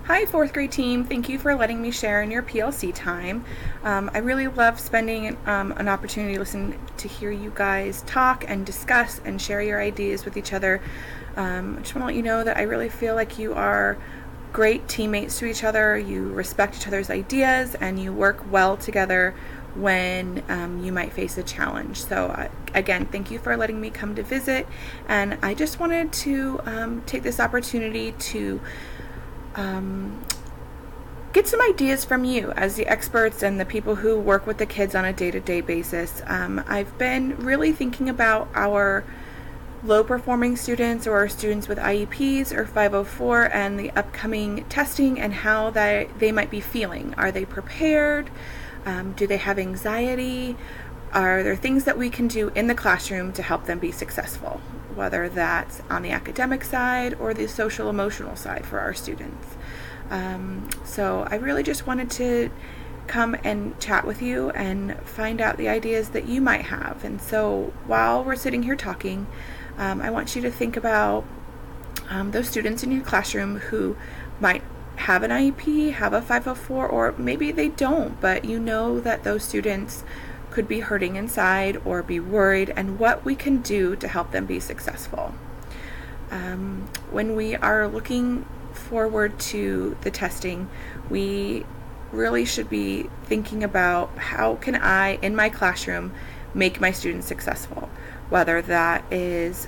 Hi, fourth grade team. Thank you for letting me share in your PLC time. I really love spending an opportunity to listen to hear you guys talk and discuss and share your ideas with each other. I just want to let you know that I really feel like you are great teammates to each other. You respect each other's ideas and you work well together when you might face a challenge. So again, thank you for letting me come to visit, and I just wanted to take this opportunity to get some ideas from you as the experts and the people who work with the kids on a day-to-day basis. I've been really thinking about our low-performing students or students with IEPs or 504 and the upcoming testing and how they might be feeling. Are they prepared? Do they have anxiety? Are there things that we can do in the classroom to help them be successful, whether that's on the academic side or the social emotional side for our students? So I really just wanted to come and chat with you and find out the ideas that you might have. And so while we're sitting here talking, I want you to think about those students in your classroom who might have an IEP, have a 504, or maybe they don't, but you know that those students could be hurting inside or be worried, and what we can do to help them be successful. When we are looking forward to the testing, we really should be thinking about how can I, in my classroom, make my students successful, whether that is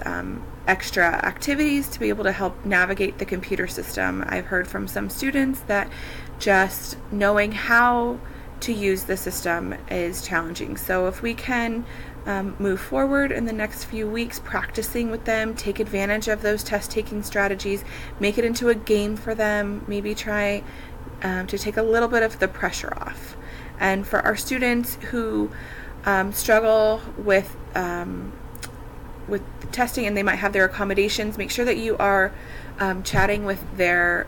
extra activities to be able to help navigate the computer system. I've heard from some students that just knowing how to use the system is challenging. So if we can move forward in the next few weeks practicing with them, take advantage of those test taking strategies, make it into a game for them, maybe try to take a little bit of the pressure off. And for our students who struggle with testing and they might have their accommodations, make sure that you are chatting with their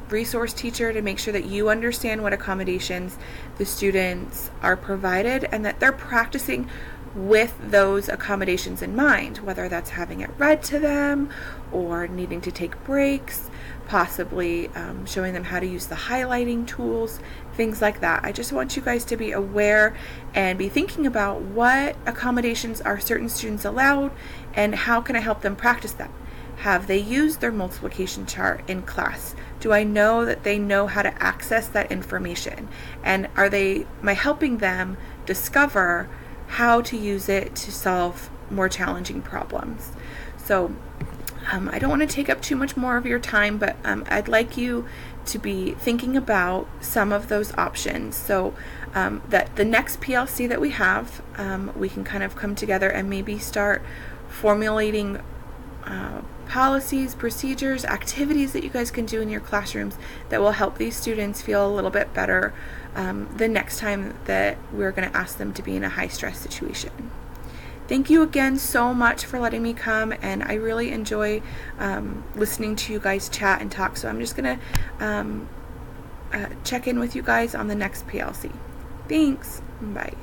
resource teacher to make sure that you understand what accommodations the students are provided and that they're practicing with those accommodations in mind, whether that's having it read to them or needing to take breaks, possibly showing them how to use the highlighting tools, things like that. I just want you guys to be aware and be thinking about what accommodations are certain students allowed and how can I help them practice them. Have they used their multiplication chart in class? Do I know that they know how to access that information? And am I helping them discover how to use it to solve more challenging problems? So I don't want to take up too much more of your time, but I'd like you to be thinking about some of those options so that the next PLC that we have, we can kind of come together and maybe start formulating policies, procedures, activities that you guys can do in your classrooms that will help these students feel a little bit better the next time that we're going to ask them to be in a high-stress situation. Thank you again so much for letting me come, and I really enjoy listening to you guys chat and talk, so I'm just going to check in with you guys on the next PLC. Thanks. Bye.